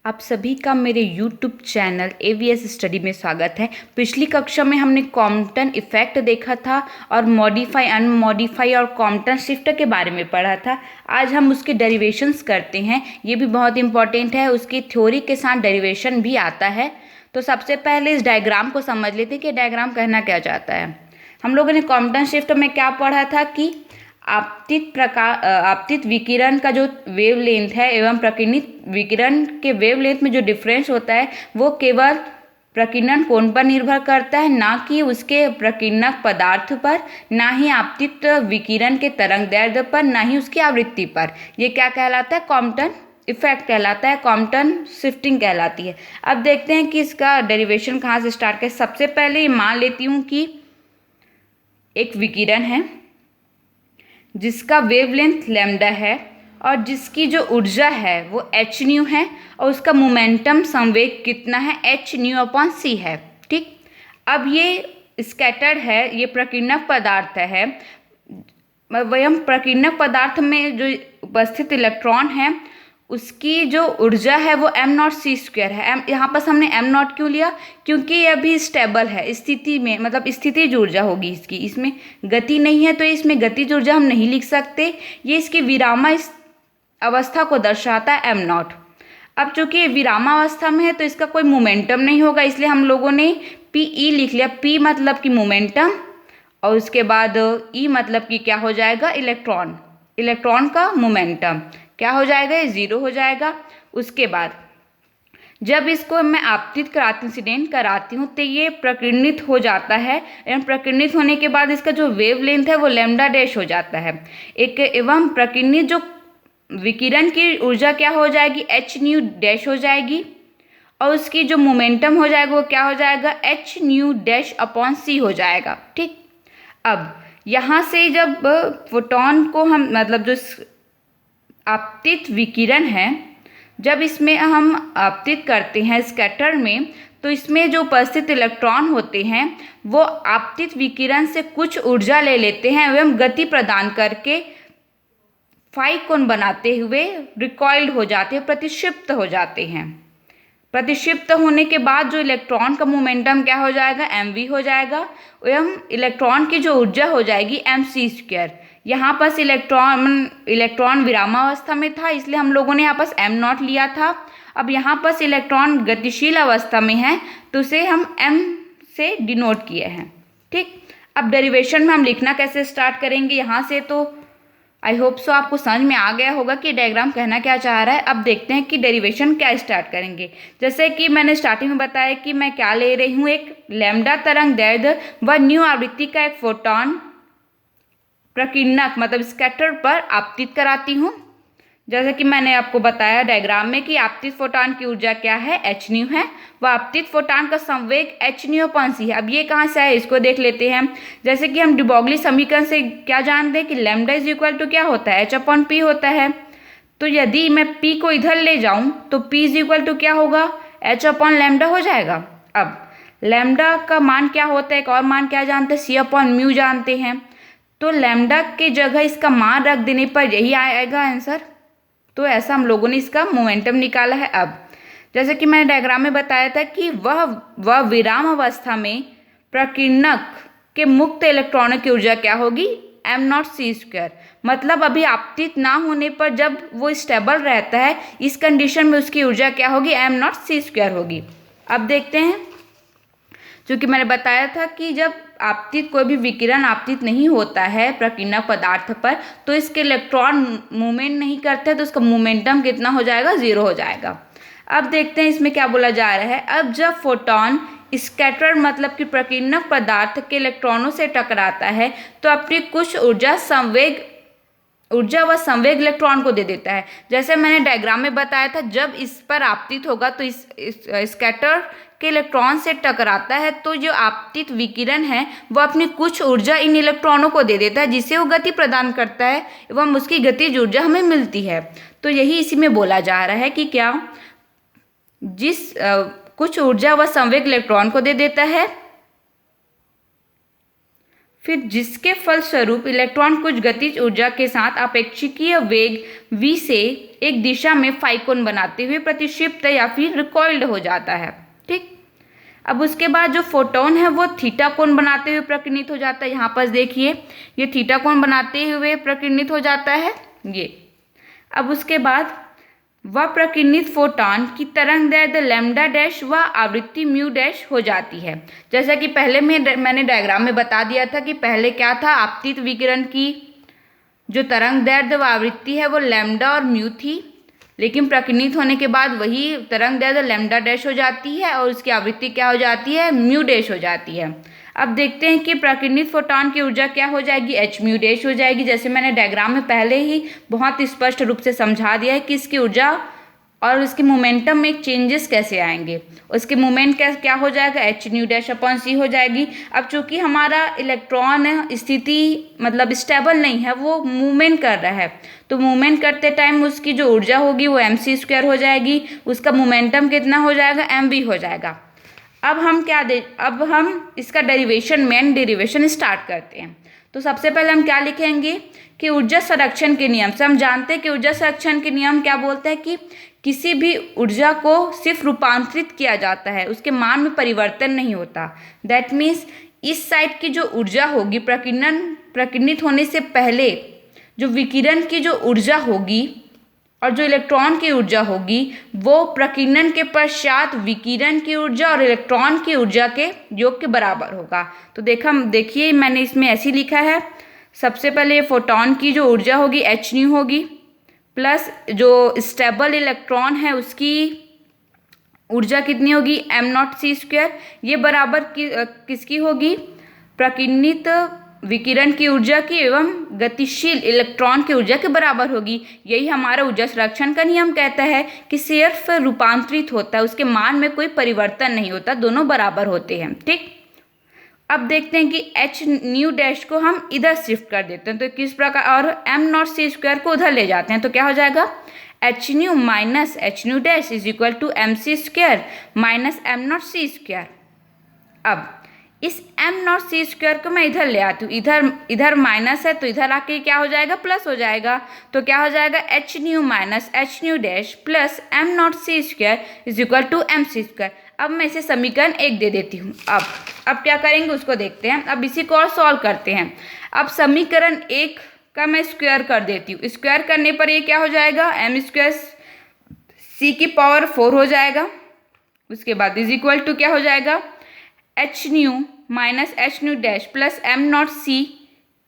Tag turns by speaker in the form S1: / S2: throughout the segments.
S1: आप सभी का मेरे YouTube चैनल AVS स्टडी में स्वागत है। पिछली कक्षा में हमने कॉम्पटन इफेक्ट देखा था और मॉडिफाई, अनमॉडिफाई और कॉम्पटन शिफ्ट के बारे में पढ़ा था। आज हम उसके डेरिवेशंस करते हैं। ये भी बहुत इंपॉर्टेंट है, उसकी थ्योरी के साथ डेरिवेशन भी आता है। तो सबसे पहले इस डायग्राम को समझ लेते हैं कि डायग्राम कहना क्या चाहता है। हम लोगों ने कॉम्पटन शिफ्ट में क्या पढ़ा था कि आपतित विकिरण का जो वेवलेंथ है एवं प्रकीर्णित विकिरण के वेवलेंथ में जो डिफरेंस होता है वो केवल प्रकीर्णन कोण पर निर्भर करता है, ना कि उसके प्रकीर्णक पदार्थ पर, ना ही आपतित विकिरण के तरंगदैर्ध्य पर, ना ही उसकी आवृत्ति पर। ये क्या कहलाता है? कॉम्पटन इफेक्ट कहलाता है, कॉम्पटन शिफ्टिंग कहलाती है। अब देखते हैं कि इसका डेरिवेशन कहाँ से स्टार्ट करें। सबसे पहले मान लेती हूँ कि एक विकिरण है जिसका वेवलेंथ लैम्डा है और जिसकी जो ऊर्जा है वो एच न्यू है और उसका मोमेंटम संवेग कितना है? एच न्यू अपॉन सी है। ठीक, अब ये स्कैटर्ड है, ये प्रकीर्णक पदार्थ है। वह प्रकीर्णक पदार्थ में जो उपस्थित इलेक्ट्रॉन है उसकी जो ऊर्जा है वो एम नॉट सी स्क्वायर है। यहाँ पर हमने एम नॉट क्यों लिया? क्योंकि ये अभी स्टेबल है, स्थिति में, मतलब स्थितिज ऊर्जा होगी इसकी, इसमें गति नहीं है तो इसमें गतिज ऊर्जा हम नहीं लिख सकते। ये इसकी विरामा अवस्था को दर्शाता है एम नॉट। अब चूंकि विरामावस्था में है तो इसका कोई मोमेंटम नहीं होगा, इसलिए हम लोगों ने पी ई लिख लिया। पी मतलब कि मोमेंटम और उसके बाद ई मतलब कि क्या हो जाएगा? इलेक्ट्रॉन। इलेक्ट्रॉन का मोमेंटम क्या हो जाएगा? ये जीरो हो जाएगा। उसके बाद जब इसको मैं आपतित कराती हूँ, इंसिडेंट कराती हूँ, तो ये प्रकीर्णित हो जाता है एवं प्रकीर्णित होने के बाद इसका जो वेवलेंथ है वो लैम्डा डैश हो जाता है। एक एवं प्रकीर्णित जो विकिरण की ऊर्जा क्या हो जाएगी? एच न्यू डैश हो जाएगी और उसकी जो मोमेंटम हो जाएगा वो क्या हो जाएगा? एच न्यू डैश अपॉन सी हो जाएगा। ठीक, अब यहाँ से जब फोटोन को हम, मतलब जो आपतित विकिरण है, जब इसमें हम आपतित करते हैं स्कैटर में, तो इसमें जो उपस्थित इलेक्ट्रॉन होते हैं वो आपतित विकिरण से कुछ ऊर्जा ले लेते हैं एवं गति प्रदान करके फाई कोण बनाते हुए रिकॉइल्ड हो जाते हैं, प्रतिक्षिप्त हो जाते हैं। प्रतिक्षिप्त होने के बाद जो इलेक्ट्रॉन का मोमेंटम क्या हो जाएगा? एम वी हो जाएगा एवं इलेक्ट्रॉन की जो ऊर्जा हो जाएगी एम सी स्क्वायर। यहाँ पर इलेक्ट्रॉन विरामावस्था में था इसलिए हम लोगों ने यहाँ पर एम नॉट लिया था। अब यहाँ पर इलेक्ट्रॉन गतिशील अवस्था में है तो उसे हम एम से डिनोट किए हैं। ठीक, अब डेरिवेशन में हम लिखना कैसे स्टार्ट करेंगे? यहाँ से तो आई होप सो आपको समझ में आ गया होगा कि डायग्राम कहना क्या चाह रहा है। अब देखते हैं कि डेरिवेशन क्या स्टार्ट करेंगे। जैसे कि मैंने स्टार्टिंग में बताया कि मैं क्या ले रही हूँ, एक लैम्डा तरंग दैर्ध्य व न्यू आवृत्ति का एक फोटोन प्रकीर्णक मतलब स्कैटर पर आपतित कराती हूँ। जैसे कि मैंने आपको बताया डायग्राम में कि आपतित फोटोन की ऊर्जा क्या है? एच न्यू है। वह आपतित फोटोन का संवेग एच न्यू अपॉन सी है। अब ये कहाँ से है इसको देख लेते हैं। जैसे कि हम डी ब्रोगली समीकरण से क्या जानते हैं कि लैम्डा इज इक्वल टू क्या होता है? एच अपॉन पी होता है। तो यदि मैं पी को इधर ले जाऊँ तो पी इज इक्वल टू क्या होगा? एच अपॉन लैम्डा हो जाएगा। अब लैम्डा का मान क्या होता है? एक और मान क्या जानते हैं? सी अपॉन म्यू जानते हैं। तो लैम्डा के जगह इसका मान रख देने पर यही आएगा आंसर। तो ऐसा हम लोगों ने इसका मोमेंटम निकाला है। अब जैसे कि मैंने डायग्राम में बताया था कि वह विराम अवस्था में प्रकीर्णक के मुक्त इलेक्ट्रॉनों की ऊर्जा क्या होगी? M not c square. मतलब अभी आपतित ना होने पर जब वो स्टेबल रहता है, इस कंडीशन में उसकी ऊर्जा क्या होगी? एम नॉट सी स्क्वायर होगी। अब देखते हैं, क्योंकि मैंने बताया था कि जब आपतित कोई भी विकिरण आपतित नहीं होता है प्रकीर्णक पदार्थ पर तो इसके इलेक्ट्रॉन मूवमेंट नहीं करते, तो उसका मोमेंटम कितना हो जाएगा? जीरो हो जाएगा। अब देखते हैं इसमें क्या बोला जा रहा है। अब जब फोटोन स्कैटर मतलब कि प्रकीर्णक पदार्थ के इलेक्ट्रॉनों से टकराता है तो अपनी कुछ ऊर्जा व संवेग इलेक्ट्रॉन को दे देता है। जैसे मैंने डायग्राम में बताया था, जब इस पर आपतित होगा तो इस स्कैटर के इलेक्ट्रॉन से टकराता है तो जो आपतित विकिरण है वो अपनी कुछ ऊर्जा इन इलेक्ट्रॉनों को दे देता है जिससे वो गति प्रदान करता है एवं उसकी गतिज ऊर्जा हमें मिलती है। तो यही इसी में बोला जा रहा है कि क्या कुछ ऊर्जा व संवेग इलेक्ट्रॉन को दे देता है, फिर जिसके फलस्वरूप इलेक्ट्रॉन कुछ गतिज ऊर्जा के साथ अपेक्षिकीय वेग v से एक दिशा में फाई कोण बनाते हुए प्रतिक्षिप्त या फिर रिकॉइल्ड हो जाता है। ठीक, अब उसके बाद जो फोटोन है वो थीटा कोण बनाते हुए प्रकीर्णित हो जाता है। यहाँ पर देखिए ये थीटा कोण बनाते हुए प्रकीर्णित हो जाता है ये। अब उसके बाद वह प्रकीर्णित फोटॉन की तरंग दैर्ध्य लैम्डा डैश व आवृत्ति म्यू डैश हो जाती है। जैसा कि पहले मैंने डायग्राम में बता दिया था कि पहले क्या था, आपतित विकिरण की जो तरंग दैर्ध्य व आवृत्ति है वो लैम्डा और म्यू थी, लेकिन प्रकीर्णित होने के बाद वही तरंग दैर्ध्य लैम्डा डैश हो जाती है और उसकी आवृत्ति क्या हो जाती है, म्यू डैश हो जाती है। अब देखते हैं कि प्रकीर्णित फोटॉन की ऊर्जा क्या हो जाएगी, एच म्यू डैश हो जाएगी। जैसे मैंने डायग्राम में पहले ही बहुत स्पष्ट रूप से समझा दिया है कि इसकी ऊर्जा और उसके मोमेंटम में चेंजेस कैसे आएंगे। उसके मोमेंट क्या हो जाएगा, एच न्यू डैश अपॉन सी हो जाएगी। अब चूंकि हमारा इलेक्ट्रॉन स्थिति मतलब स्टेबल नहीं है, वो मूवमेंट कर रहा है, तो मूवमेंट करते टाइम उसकी जो ऊर्जा होगी वो mc² हो जाएगी, उसका मोमेंटम कितना हो जाएगा, mv हो जाएगा। अब हम इसका डेरिवेशन, मेन डेरिवेशन स्टार्ट करते हैं। तो सबसे पहले हम क्या लिखेंगे कि ऊर्जा संरक्षण के नियम से हम जानते हैं कि ऊर्जा संरक्षण के नियम क्या बोलते हैं कि किसी भी ऊर्जा को सिर्फ रूपांतरित किया जाता है, उसके मान में परिवर्तन नहीं होता। दैट मीन्स इस साइड की जो ऊर्जा होगी प्रकीर्णित होने से पहले जो विकिरण की जो ऊर्जा होगी और जो इलेक्ट्रॉन की ऊर्जा होगी वो प्रकीर्णन के पश्चात विकिरण की ऊर्जा और इलेक्ट्रॉन की ऊर्जा के योग के बराबर होगा। तो देखिए मैंने इसमें ऐसे लिखा है, सबसे पहले फोटॉन की जो ऊर्जा होगी एच न्यू होगी, प्लस जो स्टेबल इलेक्ट्रॉन है उसकी ऊर्जा कितनी होगी, m0c²। ये बराबर किसकी होगी, प्रकीर्णित विकिरण की ऊर्जा की एवं गतिशील इलेक्ट्रॉन की ऊर्जा के बराबर होगी। यही हमारा ऊर्जा संरक्षण का नियम कहता है कि सिर्फ रूपांतरित होता है, उसके मान में कोई परिवर्तन नहीं होता, दोनों बराबर होते हैं। ठीक, अब देखते हैं कि एच न्यू डैश को हम इधर शिफ्ट कर देते हैं, तो किस प्रकार, और m0c² को उधर ले जाते हैं, तो क्या हो जाएगा, h nu minus h nu dash is equal to mc² minus m0c²। अब इस m0c² को मैं इधर ले आती हूँ, इधर माइनस है तो इधर आके क्या हो जाएगा, प्लस हो जाएगा। तो क्या हो जाएगा, h nu minus h nu dash plus m0c² is equal to mc²। अब मैं इसे समीकरण 1 दे देती हूँ। अब क्या करेंगे उसको देखते हैं। अब इसी को और सॉल्व करते हैं। अब समीकरण 1 का मैं स्क्वायर कर देती हूँ। स्क्वायर करने पर ये क्या हो जाएगा, m² c⁴ हो जाएगा। उसके बाद इज इक्वल टू क्या हो जाएगा, h nu minus h nu dash plus m0c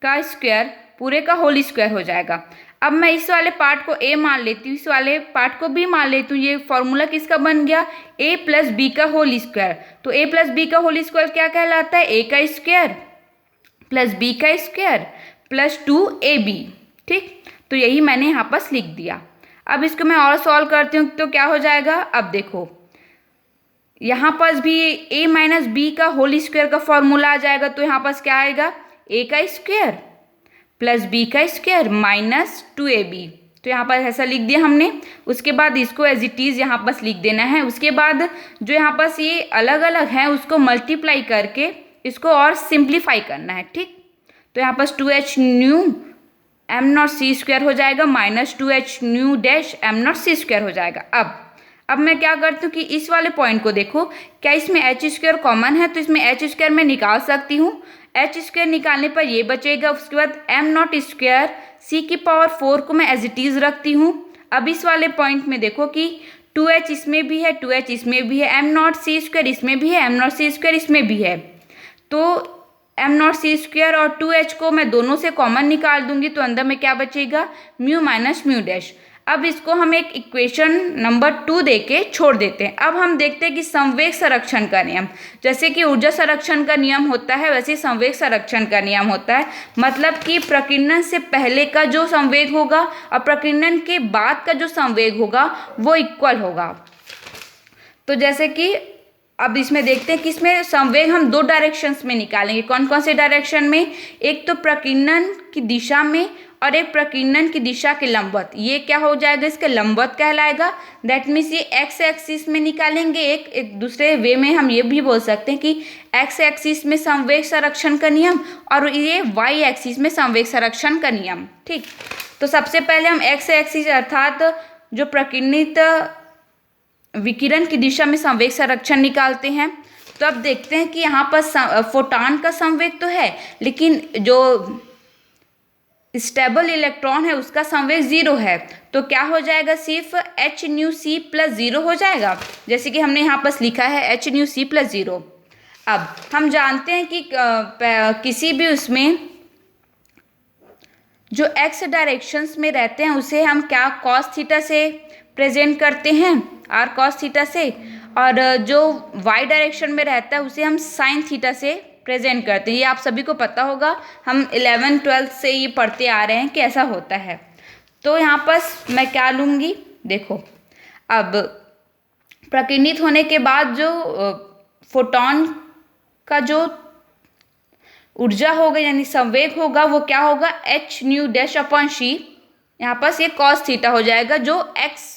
S1: का स्क्वायर पूरे का होल स्क्वायर हो जाएगा। अब मैं इस वाले पार्ट को a मान लेती हूँ, इस वाले पार्ट को b मान लेती हूँ। ये फॉर्मूला किसका बन गया, a प्लस b का होल स्क्वायर। तो a प्लस b का होल स्क्वायर क्या कहलाता है, a का स्क्वायर प्लस b का स्क्वायर प्लस 2ab। ठीक, तो यही मैंने यहाँ पर लिख दिया। अब इसको मैं और सॉल्व करती हूँ तो क्या हो जाएगा, अब देखो यहाँ पर भी a माइनस बी का होल स्क्वायर का फॉर्मूला आ जाएगा। तो यहाँ पर क्या आएगा, a का स्क्वायर प्लस b का स्क्वायर माइनस 2ab। तो यहाँ पर ऐसा लिख दिया हमने। उसके बाद इसको एज इट इज़ यहाँ पर लिख देना है। उसके बाद जो यहाँ पर ये अलग अलग हैं उसको मल्टीप्लाई करके इसको और सिंप्लीफाई करना है। ठीक, तो यहाँ पर 2h न्यू m0c² हो जाएगा minus 2h new dash m0c² हो जाएगा। अब मैं क्या करती हूँ कि इस वाले पॉइंट को देखो, क्या इसमें h² कॉमन है, तो इसमें h² मैं निकाल सकती हूँ। h² निकालने पर ये बचेगा। उसके बाद m0² c⁴ को मैं एज इट इज़ रखती हूँ। अब इस वाले पॉइंट में देखो कि 2h इसमें भी है, 2h इसमें भी है, m0c² इसमें भी है, m0c² इसमें भी है। तो m0c² और 2h को मैं दोनों से कॉमन निकाल दूंगी, तो अंदर में क्या बचेगा, म्यू माइनस म्यू डैश। अब इसको हम एक इक्वेशन नंबर 2 देके छोड़ देते हैं। अब हम देखते हैं कि संवेग संरक्षण का नियम, जैसे कि ऊर्जा संरक्षण का नियम होता है वैसे संवेग संरक्षण का नियम होता है। मतलब कि प्रकीर्णन से पहले का जो संवेग होगा और प्रकीर्णन के बाद का जो संवेग होगा वो इक्वल होगा। तो जैसे कि अब इसमें देखते हैं कि इसमें संवेग हम 2 डायरेक्शंस में निकालेंगे। कौन कौन से डायरेक्शन में, एक तो प्रकीर्णन की दिशा में और एक प्रकीर्णन की दिशा के लंबवत, ये क्या हो जाएगा, इसके लंबवत कहलाएगा। दैट मीन्स ये एक्स एक्सिस में निकालेंगे। एक दूसरे वे में हम ये भी बोल सकते हैं कि एक्स एक्सिस में संवेग संरक्षण का नियम और ये वाई एक्सिस में संवेग संरक्षण का नियम। ठीक, तो सबसे पहले हम एक्स एक्सिस अर्थात जो प्रकीर्णित विकिरण की दिशा में संवेग संरक्षण निकालते हैं। तो अब देखते हैं कि यहाँ पर फोटॉन का संवेग तो है, लेकिन जो स्टेबल इलेक्ट्रॉन है उसका संवेग 0 है। तो क्या हो जाएगा, सिर्फ एच न्यू सी प्लस 0 हो जाएगा, जैसे कि हमने यहाँ पर लिखा है एच न्यू सी प्लस 0। अब हम जानते हैं कि किसी भी उसमें जो एक्स डायरेक्शंस में रहते हैं उसे हम क्या कॉस थीटा से प्रेजेंट करते हैं, आर कॉस थीटा से, और जो वाई डायरेक्शन में रहता है उसे हम साइन थीटा से प्रेजेंट करते हैं। ये आप सभी को पता होगा, हम 11th-12th से ये पढ़ते आ रहे हैं कि ऐसा होता है। तो यहाँ पर मैं क्या लूँगी, देखो अब प्रकीर्णित होने के बाद जो फोटॉन का जो ऊर्जा होगा यानी संवेग होगा वो क्या होगा, एच न्यू डैश अपॉन सी, यहाँ पर ये कॉस थीटा हो जाएगा जो एक्स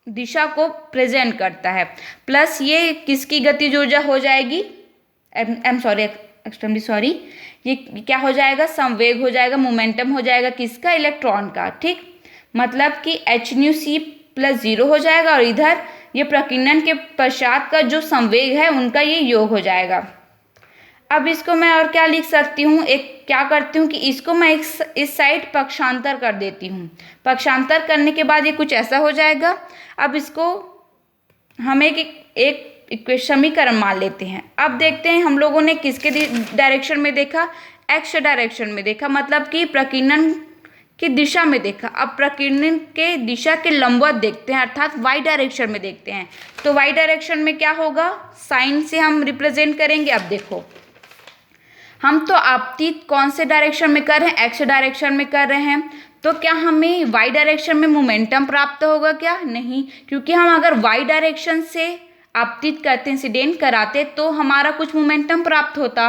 S1: दिशा को प्रेजेंट करता है, प्लस ये किसकी गतिज ऊर्जा हो जाएगी, एक्सट्रीमली सॉरी, ये क्या हो जाएगा, संवेग हो जाएगा, मोमेंटम हो जाएगा किसका, इलेक्ट्रॉन का। ठीक, मतलब कि एच न्यू सी प्लस 0 हो जाएगा और इधर ये प्रकीर्णन के पश्चात का जो संवेग है उनका ये योग हो जाएगा। अब इसको मैं और क्या लिख सकती हूँ, एक क्या करती हूँ कि इसको मैं इस साइड पक्षांतर कर देती हूँ। पक्षांतर करने के बाद ये कुछ ऐसा हो जाएगा। अब इसको हम एक समीकरण मान लेते हैं। अब देखते हैं हम लोगों ने किसके डायरेक्शन में देखा, एक्स डायरेक्शन में देखा, मतलब कि प्रकीर्णन की दिशा में देखा। अब प्रकीर्णन के दिशा के लंबवत देखते हैं अर्थात वाई डायरेक्शन में देखते हैं। तो वाई डायरेक्शन में क्या होगा, साइन से हम रिप्रेजेंट करेंगे। अब देखो हम तो आपतित कौन से डायरेक्शन में कर रहे हैं, एक्स डायरेक्शन में कर रहे हैं, तो क्या हमें वाई डायरेक्शन में मोमेंटम प्राप्त होगा क्या, नहीं, क्योंकि हम अगर वाई डायरेक्शन से आपतित करते, इंसिडेंट कराते तो हमारा कुछ मोमेंटम प्राप्त होता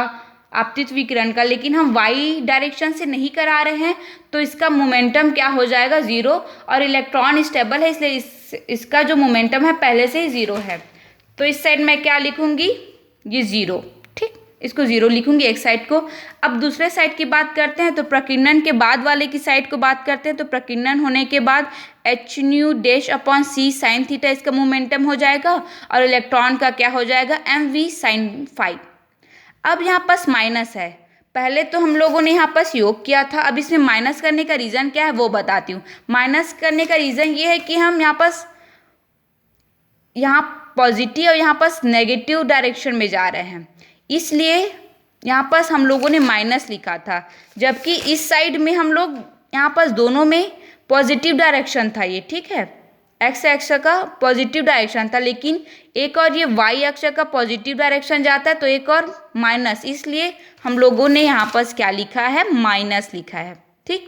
S1: आपतित विकिरण का, लेकिन हम वाई डायरेक्शन से नहीं करा रहे हैं तो इसका मोमेंटम क्या हो जाएगा, 0, और इलेक्ट्रॉन स्टेबल है इसलिए इसका जो मोमेंटम है पहले से ही 0 है। तो इस साइड मैं क्या लिखूंगी, ये 0, ठीक, इसको 0 लिखूंगी एक साइड को। अब दूसरे साइड की बात करते हैं, तो प्रकीर्णन के बाद वाले की साइड को बात करते हैं। तो प्रकीर्णन होने के बाद H nu dash upon c sine theta इसका मोमेंटम हो जाएगा और इलेक्ट्रॉन का क्या हो जाएगा, एम वी साइन फाई। अब यहाँ पास माइनस है, पहले तो हम लोगों ने यहाँ पास योग किया था, अब इसमें माइनस करने का रीज़न क्या है वो बताती हूँ। माइनस करने का रीज़न ये है कि हम यहाँ पॉजिटिव और यहाँ पास नेगेटिव डायरेक्शन में जा रहे हैं, इसलिए यहाँ पास हम लोगों ने माइनस लिखा था, जबकि इस साइड में हम लोग यहाँ पास दोनों में पॉजिटिव डायरेक्शन था ये, ठीक है, एक्स अक्ष का पॉजिटिव डायरेक्शन था, लेकिन एक और ये वाई अक्ष का पॉजिटिव डायरेक्शन जाता है तो एक और माइनस, इसलिए हम लोगों ने यहाँ पास क्या लिखा है, माइनस लिखा है। ठीक,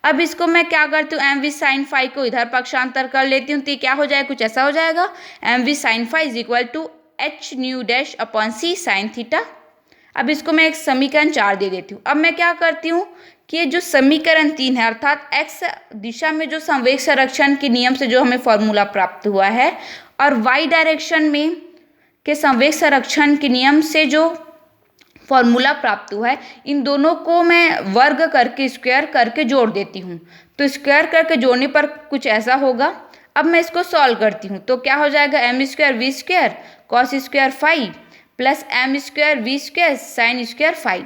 S1: अब इसको मैं क्या करती हूँ, एम वी साइन फाई को इधर पक्षांतर कर लेती हूँ, तो क्या हो जाएगा, कुछ ऐसा हो जाएगा, m v sine phi is equal to h nu dash upon c sine theta. अब इसको मैं एक समीकरण 4 दे देती हूँ। अब मैं क्या करती हूँ कि ये जो समीकरण 3 है अर्थात एक्स दिशा में जो संवेग संरक्षण के नियम से जो हमें फॉर्मूला प्राप्त हुआ है और वाई डायरेक्शन में के संवेग संरक्षण के नियम से जो फॉर्मूला प्राप्त हुआ है, इन दोनों को मैं वर्ग करके स्क्वायर करके जोड़ देती हूँ। तो स्क्वायर करके जोड़ने पर कुछ ऐसा होगा। अब मैं इसको सॉल्व करती हूँ, तो क्या हो जाएगा, m square v square cos square phi plus m square v square sine square phi.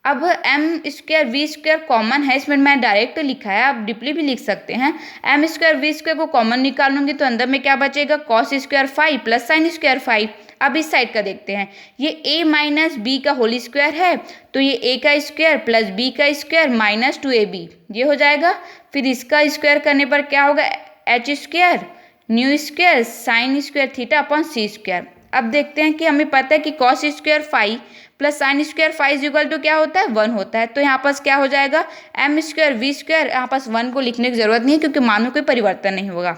S1: अब m square v square common है, इसमें मैं डायरेक्ट लिखा है, आप डिपली भी लिख सकते हैं। एम स्क्वायर वी स्क्वायर को कॉमन निकालूंगी तो अंदर में क्या बचेगा, cos square phi plus sine square phi. अब इस साइड का देखते हैं, ये a माइनस बी का होल स्क्वायर है, तो ये a का स्क्वायर प्लस b का स्क्वायर माइनस 2ab ये हो जाएगा। फिर इसका स्क्वायर करने पर क्या होगा, h square nu square sine square theta upon c square. अब देखते हैं कि हमें पता है कि cos square phi plus sine square phi is equal to क्या होता है, 1 होता है। तो यहाँ पास क्या हो जाएगा, एम स्क्वायर वी स्क्वायर, यहाँ पास 1 को लिखने की जरूरत नहीं है क्योंकि मान में कोई परिवर्तन नहीं होगा।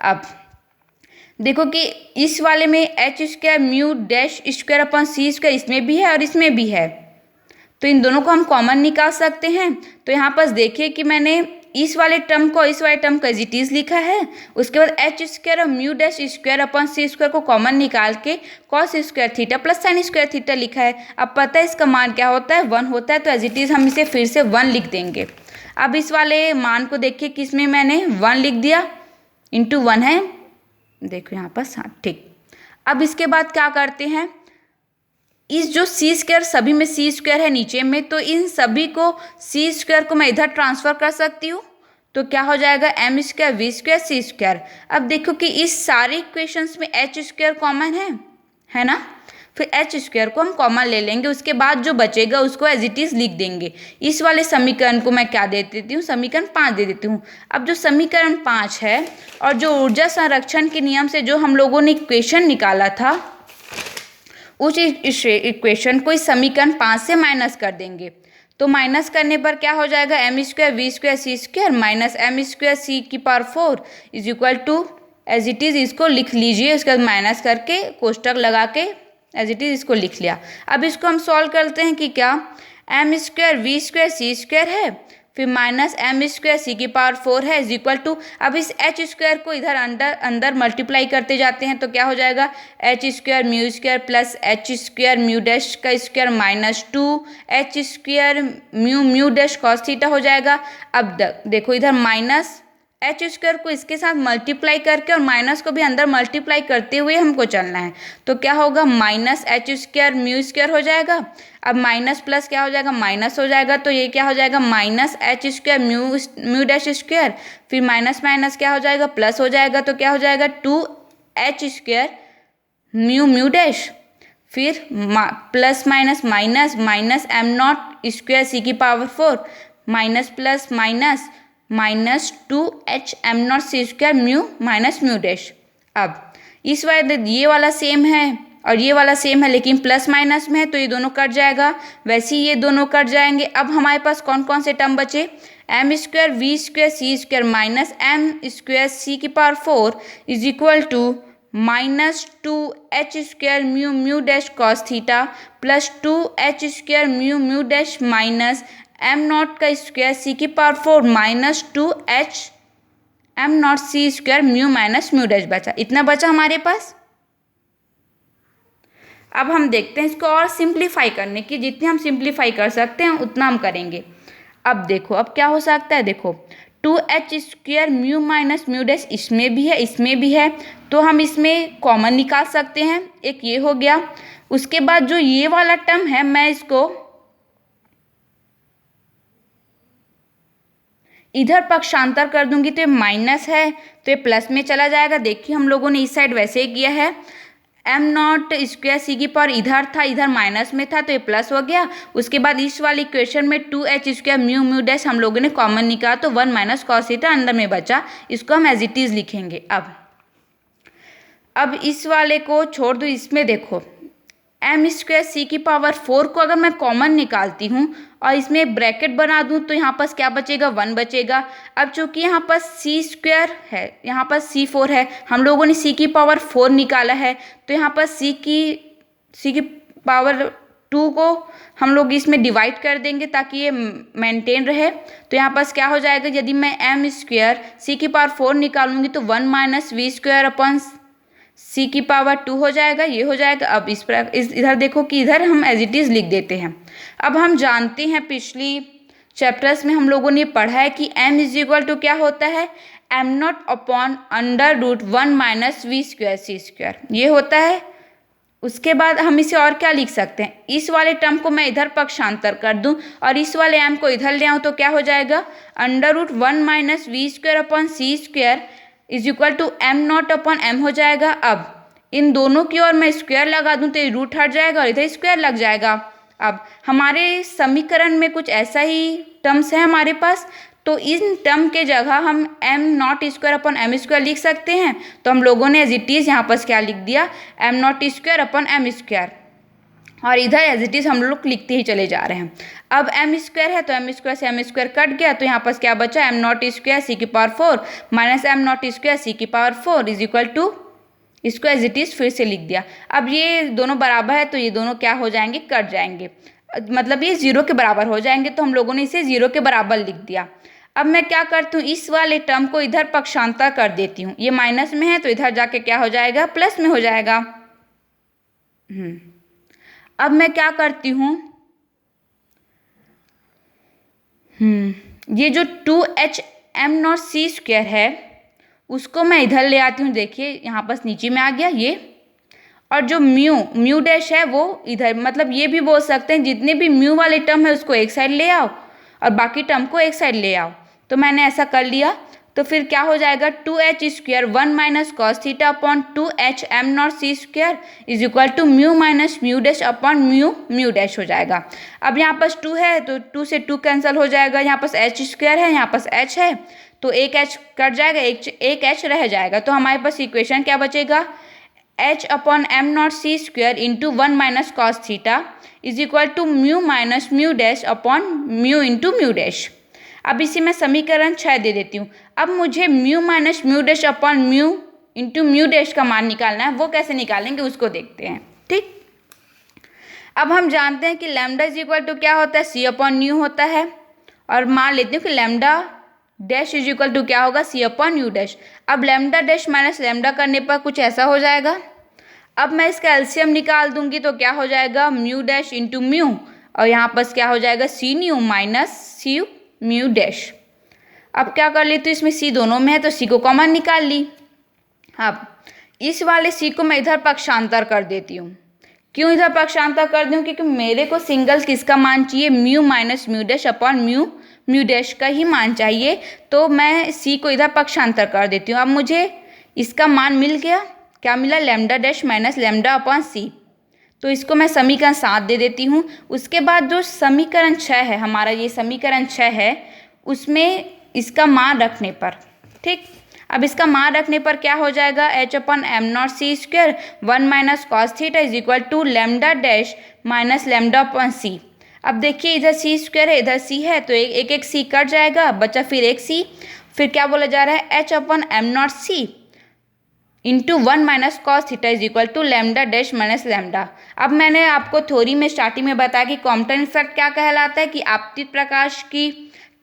S1: अब देखो कि इस वाले में h square mu dash square upon c square इसमें भी है और इसमें भी है, तो इन दोनों को हम कॉमन निकाल सकते हैं। तो यहाँ पास देखिए कि मैंने इस वाले टर्म को इस वाले टर्म को एज इट इज लिखा है। उसके बाद एच स्क्वायर और mu dash square upon c square को कॉमन निकाल के cos square theta plus sine square theta लिखा है। अब पता है इसका मान क्या होता है, 1 होता है, तो एज इट इज हम इसे फिर से 1 लिख देंगे। अब इस वाले मान को देखिए किसमें मैंने 1 लिख दिया, इंटू 1 है, देखो यहाँ पर, हाँ ठीक। अब इसके बाद क्या करते हैं, इस जो सी स्क्वायर, सभी में सी स्क्वायर है नीचे में, तो इन सभी को सी स्क्वायर को मैं इधर ट्रांसफर कर सकती हूँ, तो क्या हो जाएगा m square v square c square. अब देखो कि इस सारे इक्वेशंस में एच स्क्वायर कॉमन है ना, फिर एच स्क्वायर को हम कॉमन ले लेंगे, उसके बाद जो बचेगा उसको एज इट इज लिख देंगे। इस वाले समीकरण को मैं क्या दे देती हूँ, समीकरण 5 दे देती हूँ। अब जो समीकरण 5 है और जो ऊर्जा संरक्षण के नियम से जो हम लोगों ने इक्वेशन निकाला था, उस इक्वेशन को इस समीकरण 5 से माइनस कर देंगे। तो माइनस करने पर क्या हो जाएगा, m square v square c square minus m square c की power 4 is equal to as it is, इसको लिख लीजिए, उसके बाद माइनस करके कोष्टक लगा के एज इट इज इसको लिख लिया। अब इसको हम सॉल्व करते हैं कि क्या, m square v square c square है, फिर माइनस एम स्क्वायर सी की पावर 4 है इज इक्वल टू, अब इस एच स्क्वायर को इधर अंदर मल्टीप्लाई करते जाते हैं, तो क्या हो जाएगा h square mu square plus h square mu dash का square minus 2 h square mu dash cos theta हो जाएगा। अब देखो इधर माइनस एच स्क्वायर को इसके साथ मल्टीप्लाई करके और माइनस को भी अंदर मल्टीप्लाई करते हुए हमको चलना है, तो क्या होगा minus H square mu square हो जाएगा। अब माइनस प्लस क्या हो जाएगा, माइनस हो जाएगा, तो ये क्या हो जाएगा minus H square mu dash square, फिर माइनस माइनस क्या हो जाएगा प्लस हो जाएगा, तो क्या हो जाएगा 2 एच स्क्वायर म्यू डैश, फिर plus minus minus minus m not square c की power 4 minus plus minus minus 2 h m not c square mu dash. अब इस वाले ये वाला सेम है और ये वाला सेम है, लेकिन प्लस माइनस में है तो ये दोनों कट जाएगा, वैसे ही ये दोनों कट जाएंगे। अब हमारे पास कौन कौन से टर्म बचे, m square v square c square minus m square c की power 4 is equal to minus 2 h square mu dash cos theta plus 2 h square mu dash minus m not का square c की power 4 minus 2 h m not c square mu minus mu dash बचा, इतना बचा हमारे पास। अब हम देखते हैं इसको और सिंप्लीफाई करने की, जितने हम सिंप्लीफाई कर सकते हैं उतना हम करेंगे। अब देखो अब क्या हो सकता है, देखो 2 h square mu minus mu dash इसमें भी है इसमें भी है, तो हम इसमें कॉमन निकाल सकते हैं, एक ये हो गया। उसके बाद जो ये वाला टर्म है मैं इसको इधर पक्षांतर कर दूंगी, तो ये माइनस है तो ये प्लस में चला जाएगा। देखिए हम लोगों ने इस साइड वैसे ही किया है, एम नॉट स्क्वायर सी की पावर इधर था, इधर माइनस में था तो ये प्लस हो गया। उसके बाद इस वाली इक्वेशन में 2 एच स्क्वायर म्यू डैश हम लोगों ने कॉमन निकाला, तो 1 माइनस कॉस थीटा अंदर में बचा, इसको हम एज इट इज लिखेंगे। अब इस वाले को छोड़ दो, इसमें देखो एम स्क्वायर सी की पावर 4 को अगर मैं कॉमन निकालती हूँ और इसमें ब्रैकेट बना दूँ तो यहाँ पास क्या बचेगा 1 बचेगा। अब चूंकि यहाँ पर सी स्क्वायर है, यहाँ पर सी 4 है, हम लोगों ने सी की पावर 4 निकाला है, तो यहाँ पर सी की पावर 2 को हम लोग इसमें डिवाइड कर देंगे ताकि ये मेंटेन रहे। तो यहाँ पास क्या हो जाएगा, यदि मैं एम स्क्वायर सी की पावर 4 निकालूंगी तो 1 माइनस वी स्क्वायर अपॉन सी की पावर 2 हो जाएगा, ये हो जाएगा। अब इधर देखो कि इधर हम एज इट इज लिख देते हैं। अब हम जानते हैं पिछली चैप्टर्स में हम लोगों ने पढ़ा है कि m इज इक्वल टू क्या होता है, m naught upon under root 1 minus v square c square, ये होता है। उसके बाद हम इसे और क्या लिख सकते हैं, इस वाले टर्म को मैं इधर पक्षांतर कर दूं और इस वाले m को इधर ले आऊँ तो क्या हो जाएगा, under root 1 minus v square upon c square is equal to m naught upon m हो जाएगा। अब इन दोनों की ओर मैं स्क्वायर लगा दूं तो ये रूट हट जाएगा और इधर स्क्वायर लग जाएगा। अब हमारे समीकरण में कुछ ऐसा ही टर्म्स है हमारे पास, तो इन टर्म के जगह हम m not square upon m square लिख सकते हैं। तो हम लोगों ने एज इट इज यहाँ पर क्या लिख दिया, m not square upon m square, और इधर एज इट इज हम लोग लिखते ही चले जा रहे हैं। अब एम स्क्वायर है तो एम स्क्वायर से एम स्क्वायर कट गया, तो यहाँ पास क्या बचा, एम नॉट स्क्वायर सी की power 4 minus m not square c की पावर 4 इज इक्वल टू, इसको एज इट इज फिर से लिख दिया। अब ये दोनों बराबर है तो ये दोनों क्या हो जाएंगे, कट जाएंगे, मतलब ये 0 के बराबर हो जाएंगे, तो हम लोगों ने इसे 0 के बराबर लिख दिया। अब मैं क्या करती हूँ, इस वाले टर्म को इधर पक्षांतर कर देती हूँ। ये माइनस में है तो इधर जाके क्या हो जाएगा, प्लस में हो जाएगा। अब मैं क्या करती हूँ, ये जो 2HM0c² है उसको मैं इधर ले आती हूँ। देखिए यहाँ पास नीचे में आ गया ये, और जो म्यू डैश है वो इधर, मतलब ये भी बोल सकते हैं जितने भी म्यू वाले टर्म है उसको एक साइड ले आओ और बाकी टर्म को एक साइड ले आओ। तो मैंने ऐसा कर लिया। तो फिर क्या हो जाएगा, 2h² 1 minus cos theta upon 2HM0c² is equal to mu minus mu dash upon mu dash हो जाएगा। अब यहाँ पास 2 है तो 2 से 2 कैंसिल हो जाएगा। यहाँ पास h² है, यहाँ पास h है तो एक h कट जाएगा, एक h रह जाएगा। तो हमारे पास इक्वेशन क्या बचेगा, h upon m0c² into 1 minus cos theta is equal to mu minus mu dash upon mu into mu dash. अब इसी में समीकरण 6 दे देती हूँ। अब मुझे mu minus mu dash upon mu into mu dash का मान निकालना है। वो कैसे निकालेंगे उसको देखते हैं। ठीक, अब हम जानते हैं कि लैम्डा इज इक्वल टू क्या होता है, सी अपॉन न्यू होता है। और मान लेती हूँ कि lambda dash is equal to क्या होगा, सी अपॉन न्यू डैश। अब लैम्डा डैश माइनस लैम्डा करने पर कुछ ऐसा हो जाएगा। अब मैं इसका एलसीएम निकाल दूंगी तो क्या हो जाएगा, म्यू डैश इंटू म्यू, और यहाँ पर क्या हो जाएगा, सी न्यू माइनस सी म्यू डैश। अब क्या कर लेती हूँ, इसमें सी दोनों में है तो सी को कॉमन निकाल ली। अब इस वाले सी को मैं इधर पक्षांतर कर देती हूँ। क्यों इधर पक्षांतर कर दूँ, क्योंकि मेरे को सिंगल किसका मान चाहिए, mu minus mu dash upon mu dash का ही मान चाहिए। तो मैं सी को इधर पक्षांतर कर देती हूँ। अब मुझे इसका मान मिल गया, क्या मिला, lambda dash minus lambda upon c. तो इसको मैं समीकरण 7 दे देती हूँ। उसके बाद जो समीकरण 6 है हमारा, ये समीकरण 6 है, उसमें इसका मान रखने पर, ठीक, अब इसका मान रखने पर क्या हो जाएगा, h upon m0c² 1 minus cos theta is equal to lambda dash minus lambda upon C. अब देखिए इधर c² है, इधर c है तो एक c कट जाएगा, बचा फिर एक c। फिर क्या बोला जा रहा है, h upon m0c into 1 minus cos theta is equal to lambda dash minus lambda. अब मैंने आपको थ्योरी में स्टार्टिंग में बताया कि कॉम्पटन इफेक्ट क्या कहलाता है, कि आपतित प्रकाश की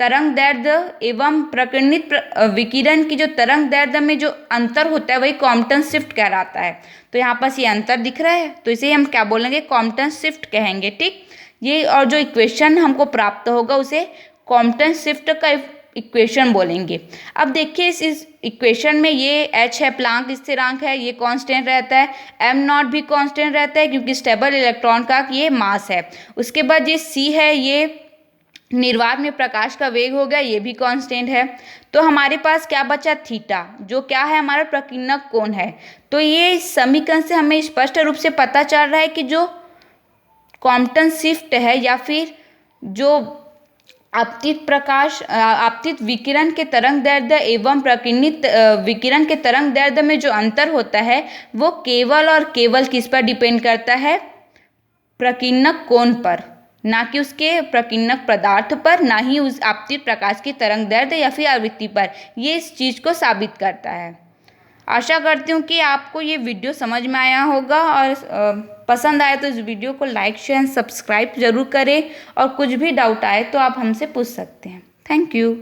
S1: तरंग दैर्ध्य एवं प्रकीर्णित विकिरण की जो तरंग दैर्ध्य में जो अंतर होता है वही कॉम्पटन शिफ्ट कहलाता है। तो यहाँ पास ये अंतर दिख रहा है तो इसे हम क्या बोलेंगे, कॉम्पटन शिफ्ट कहेंगे। ठीक, ये और जो इक्वेशन हमको प्राप्त होगा उसे कॉम्पटन शिफ्ट का इक्वेशन बोलेंगे। अब देखिए इस इक्वेशन में ये h है, प्लांक स्थिरांक है, ये कांस्टेंट रहता है, m0 भी कांस्टेंट रहता है क्योंकि स्टेबल इलेक्ट्रॉन का ये मास है। उसके बाद ये c है, ये निर्वात में प्रकाश का वेग हो गया, ये भी कांस्टेंट है। तो हमारे पास क्या बचा, थीटा, जो क्या है हमारा प्रकीर्णक कोण है। तो ये समीकरण से हमें स्पष्ट रूप से पता चल रहा है कि जो कॉम्पटन शिफ्ट है या फिर जो आपतित विकिरण के तरंग दैर्ध्य एवं प्रकीर्णित विकिरण के तरंग दैर्ध्य में जो अंतर होता है वो केवल और केवल किस पर डिपेंड करता है, प्रकीर्णक कोण पर, ना कि उसके प्रकीर्णक पदार्थ पर, ना ही उस आपतित प्रकाश की तरंग दैर्ध्य या फिर आवृत्ति पर। ये इस चीज़ को साबित करता है। आशा करती हूँ कि आपको ये वीडियो समझ में आया होगा और पसंद आए तो इस वीडियो को लाइक शेयर सब्सक्राइब ज़रूर करें और कुछ भी डाउट आए तो आप हमसे पूछ सकते हैं। Thank you.